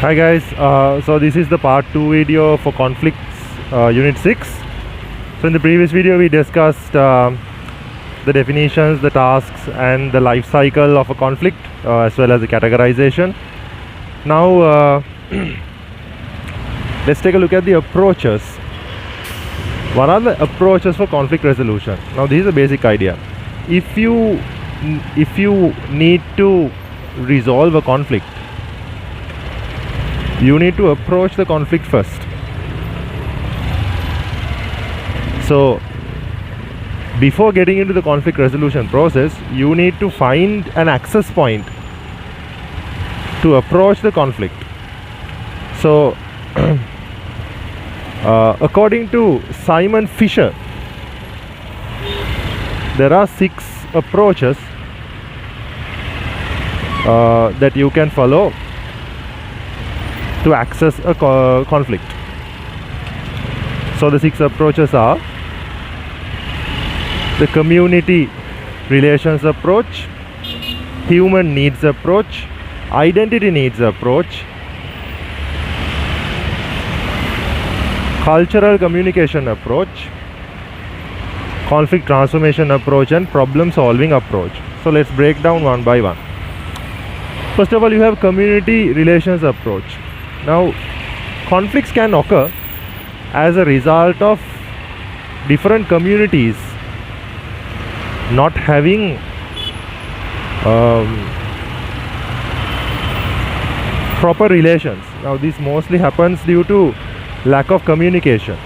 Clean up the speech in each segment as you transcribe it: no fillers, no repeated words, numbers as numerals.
Hi guys, so this is the part 2 video for conflicts unit 6. So in the previous video we discussed the definitions, the tasks and the life cycle of a conflict as well as the categorization. Now let's take a look at the approaches. What are the approaches for conflict resolution? Now this is a basic idea. If you need to resolve a conflict, you need to approach the conflict first. So before getting into the conflict resolution process, you need to find an access point to approach the conflict. So according to Simon Fisher, there are 6 approaches that you can follow to access a conflict. So the 6 approaches are the community relations approach, human needs approach, identity needs approach, cultural communication approach, conflict transformation approach and problem solving approach. So let's break down one by one. First of all, you have community relations approach. Now, conflicts can occur as a result of different communities not having proper relations. Now, this mostly happens due to lack of communication.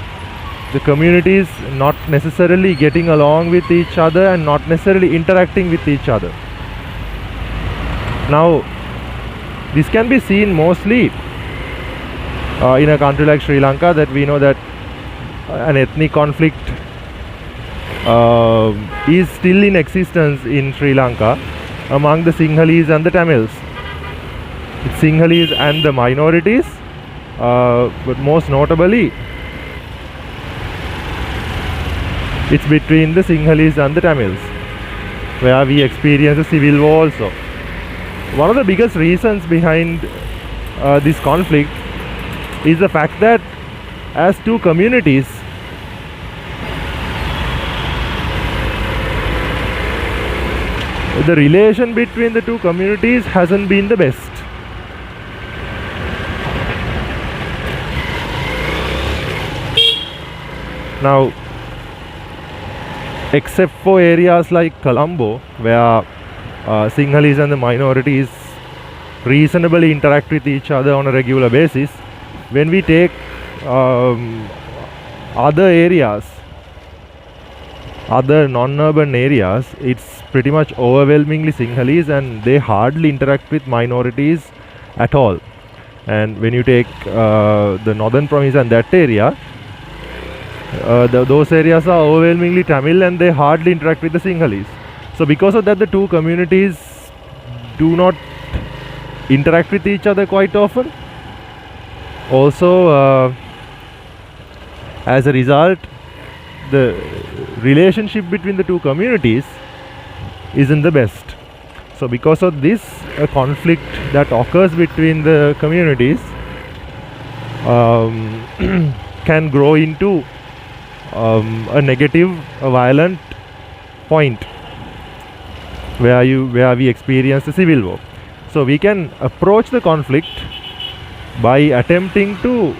The communities not necessarily getting along with each other and not necessarily interacting with each other. Now, this can be seen mostly in a country like Sri Lanka, that we know that an ethnic conflict is still in existence in Sri Lanka among the Sinhalese and the Tamils. It's Sinhalese and the minorities, but most notably it's between the Sinhalese and the Tamils, where we experience a civil war also. One of the biggest reasons behind this conflict is the fact that as two communities, the relation between the two communities hasn't been the best. Now, except for areas like Colombo, where Sinhalese and the minorities reasonably interact with each other on a regular basis, when we take other areas, other non-urban areas, it's pretty much overwhelmingly Sinhalese and they hardly interact with minorities at all. And when you take the northern province and that area, those areas are overwhelmingly Tamil and they hardly interact with the Sinhalese. So because of that, the two communities do not interact with each other quite often. Also, as a result, the relationship between the two communities isn't the best. So because of this, a conflict that occurs between the communities can grow into a negative, a violent point where we experience a civil war. So we can approach the conflict by attempting to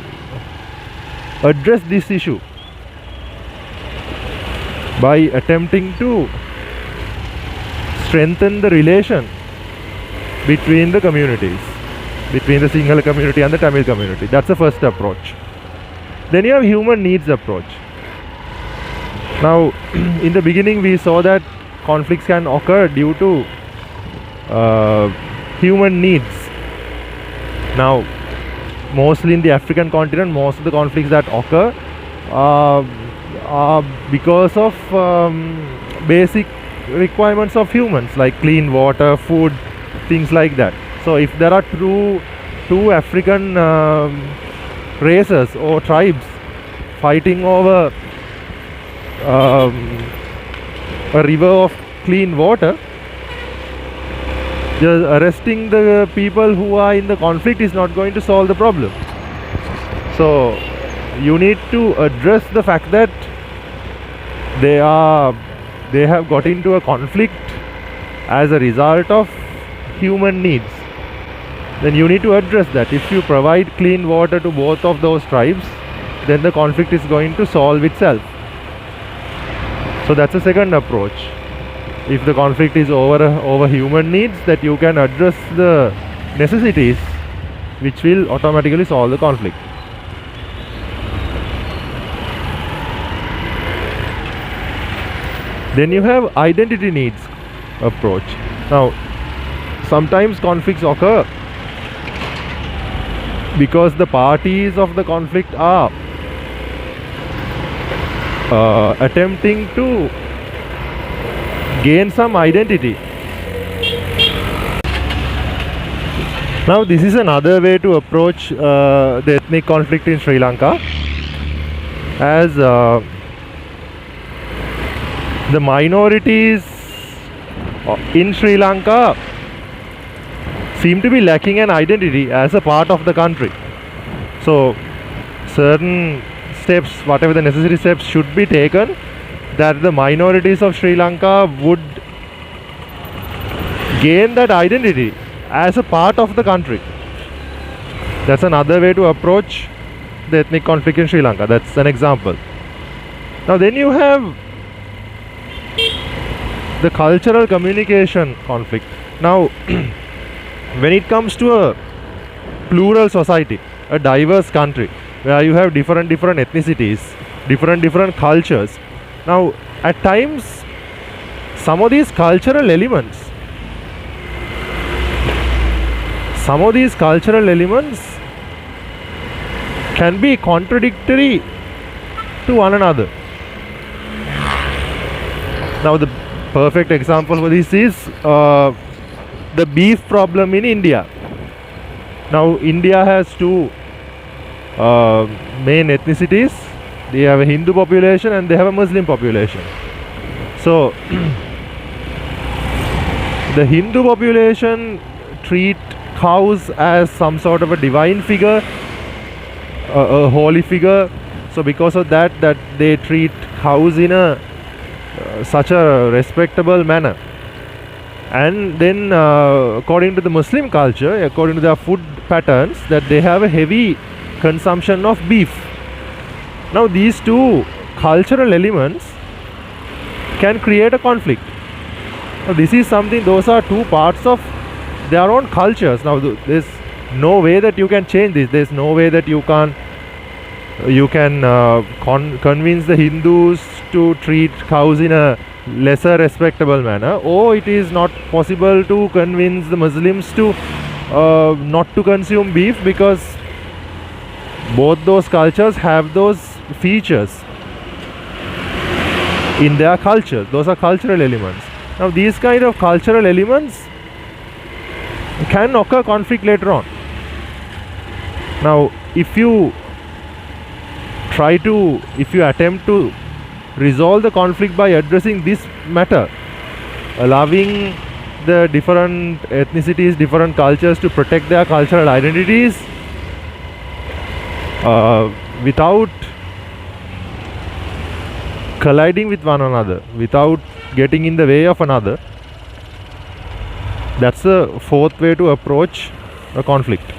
address this issue, by attempting to strengthen the relation between the communities, between the Sinhala community and the Tamil community. That's the first approach. Then you have human needs approach. Now, in the beginning we saw that conflicts can occur due to human needs. Now, mostly in the African continent, most of the conflicts that occur are because of basic requirements of humans, like clean water, food, things like that. So if there are two African races or tribes fighting over a river of clean water, Just arresting the people who are in the conflict is not going to solve the problem. So you need to address the fact that they have got into a conflict as a result of human needs. Then you need to address that. If you provide clean water to both of those tribes, then the conflict is going to solve itself. So that's the second approach. If the conflict is over human needs, that you can address the necessities, which will automatically solve the conflict. Then you have identity needs approach. Now, sometimes conflicts occur because the parties of the conflict are attempting to gain some identity. Now, this is another way to approach the ethnic conflict in Sri Lanka, as the minorities in Sri Lanka seem to be lacking an identity as a part of the country. So certain steps, whatever the necessary steps, should be taken that the minorities of Sri Lanka would gain that identity as a part of the country. That's another way to approach the ethnic conflict in Sri Lanka. That's an example. Now then you have the cultural communication conflict. Now when it comes to a plural society, a diverse country where you have different ethnicities, different cultures, now at times some of these cultural elements can be contradictory to one another. Now the perfect example for this is the beef problem in India. Now India has two main ethnicities. They have a Hindu population and they have a Muslim population. So the Hindu population treat cows as some sort of a divine figure, a holy figure. So because of that they treat cows in a such a respectable manner. And then according to the Muslim culture, according to their food patterns, that they have a heavy consumption of beef. Now these two cultural elements can create a conflict. Now this is something, those are two parts of their own cultures. Now there's no way that you can change this. There's no way that you can convince the Hindus to treat cows in a lesser respectable manner, or it is not possible to convince the Muslims to not to consume beef, because both those cultures have those features in their culture. Those are cultural elements. Now these kind of cultural elements can occur conflict later on. Now if you attempt to resolve the conflict by addressing this matter, allowing the different ethnicities, different cultures to protect their cultural identities without colliding with one another, without getting in the way of another, that's the fourth way to approach a conflict.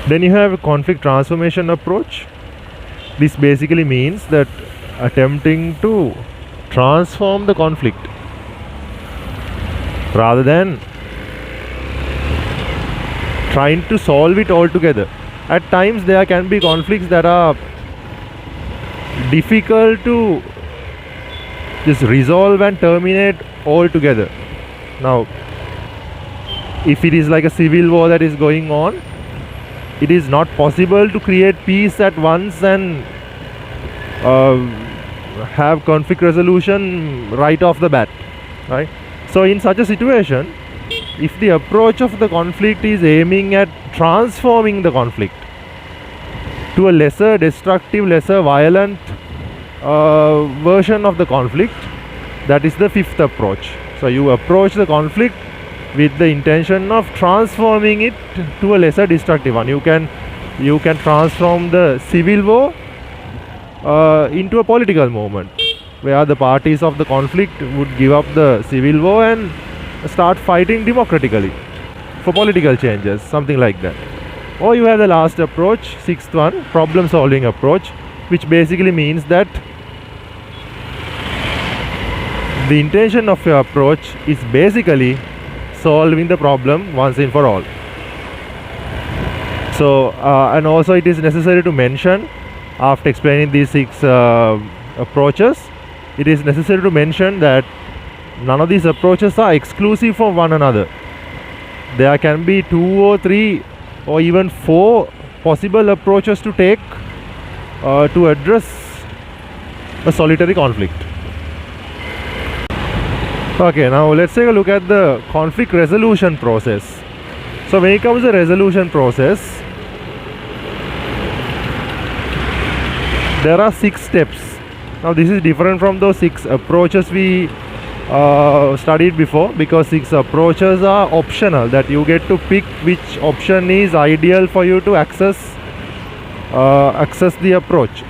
Then you have a conflict transformation approach. This basically means that attempting to transform the conflict rather than trying to solve it altogether. At times there can be conflicts that are difficult to just resolve and terminate altogether. Now if it is like a civil war that is going on, it is not possible to create peace at once and have conflict resolution right off the bat, right? So in such a situation, if the approach of the conflict is aiming at transforming the conflict to a lesser destructive, lesser violent version of the conflict, that is the fifth approach. So you approach the conflict with the intention of transforming it to a lesser destructive one. You can transform the civil war into a political movement, where the parties of the conflict would give up the civil war and start fighting democratically for political changes, something like that. Or you have the last approach, sixth one, problem solving approach, which basically means that the intention of your approach is basically solving the problem once and for all. So and also it is necessary to mention, after explaining these six approaches, it is necessary to mention that none of these approaches are exclusive from one another. There can be 2 or 3 or even 4 possible approaches to take to address a solitary conflict. Okay, now let's take a look at the conflict resolution process. So when it comes to the resolution process, there are 6 steps. Now this is different from those 6 approaches we studied before, because 6 approaches are optional, that you get to pick which option is ideal for you to access the approach.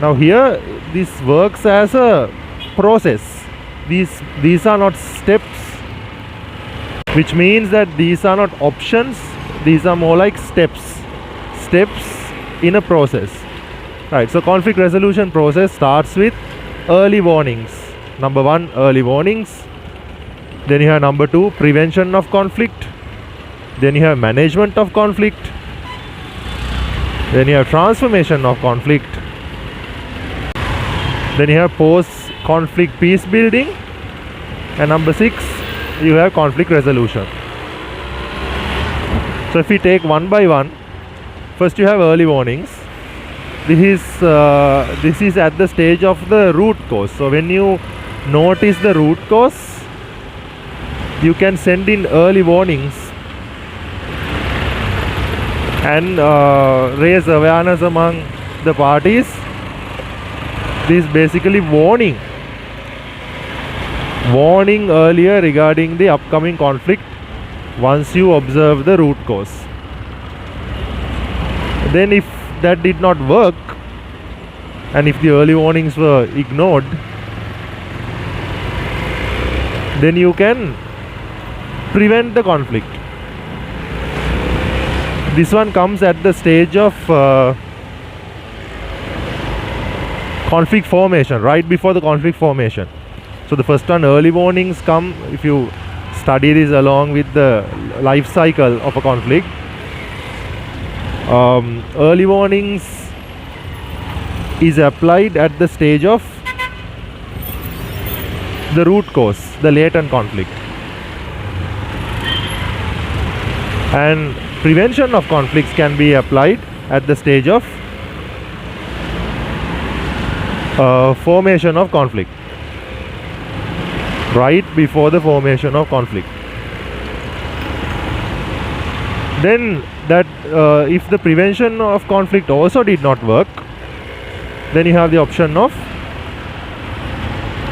Now here this works as a process. These are not steps, which means that these are not options, these are more like steps in a process. Right, so conflict resolution process starts with early warnings. Number 1, early warnings. Then you have number 2, prevention of conflict. Then you have management of conflict. Then you have transformation of conflict. Then you have post-conflict peace building. And number 6, you have conflict resolution. So if we take one by one, first you have early warnings. This is at the stage of the root cause. So when you notice the root cause, you can send in early warnings and raise awareness among the parties. This is basically warning earlier regarding the upcoming conflict once you observe the root cause. Then if that did not work, and if the early warnings were ignored, then you can prevent the conflict. This one comes at the stage of conflict formation, right before the conflict formation. So the first one, early warnings, come if you study this along with the life cycle of a conflict. Early warnings is applied at the stage of the root cause, the latent conflict. And prevention of conflicts can be applied at the stage of formation of conflict, right before the formation of conflict. Then that if the prevention of conflict also did not work, then you have the option of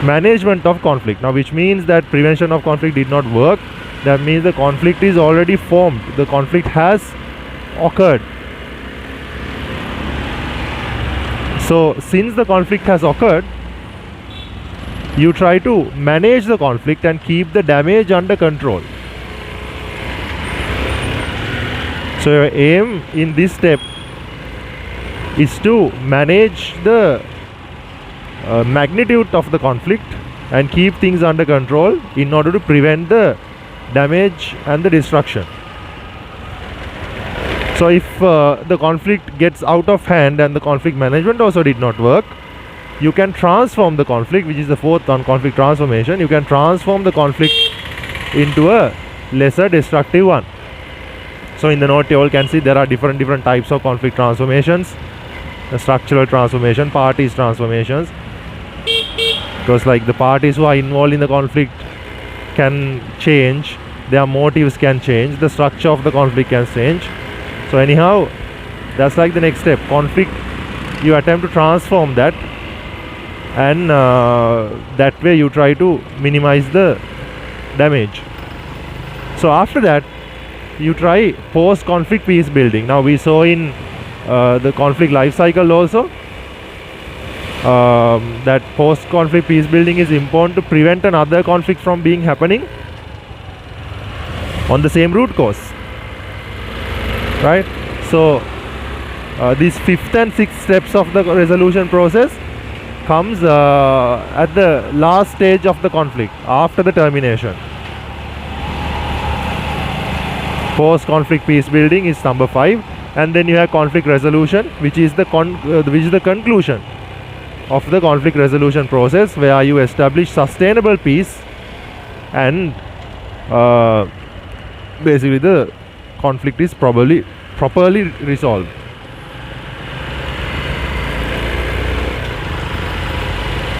management of conflict. Now which means that prevention of conflict did not work, that means the conflict is already formed, the conflict has occurred. So since the conflict has occurred, you try to manage the conflict and keep the damage under control. So your aim in this step is to manage the magnitude of the conflict and keep things under control in order to prevent the damage and the destruction. So if the conflict gets out of hand and the conflict management also did not work, you can transform the conflict, which is the fourth one, conflict transformation. You can transform the conflict into a lesser destructive one. So in the note you all can see there are different types of conflict transformations. The structural transformation, parties transformations, because like the parties who are involved in the conflict can change, their motives can change, the structure of the conflict can change. So anyhow, that's like the next step. Conflict, you attempt to transform that, and that way you try to minimize the damage. So after that, you try post-conflict peace building. Now we saw in the conflict life cycle also that post-conflict peace building is important to prevent another conflict from being happening on the same root cause, right? So these fifth and sixth steps of the resolution process comes at the last stage of the conflict after the termination. Post-conflict peace building is number 5, and then you have conflict resolution, which is the conclusion of the conflict resolution process, where you establish sustainable peace and basically the conflict is properly resolved.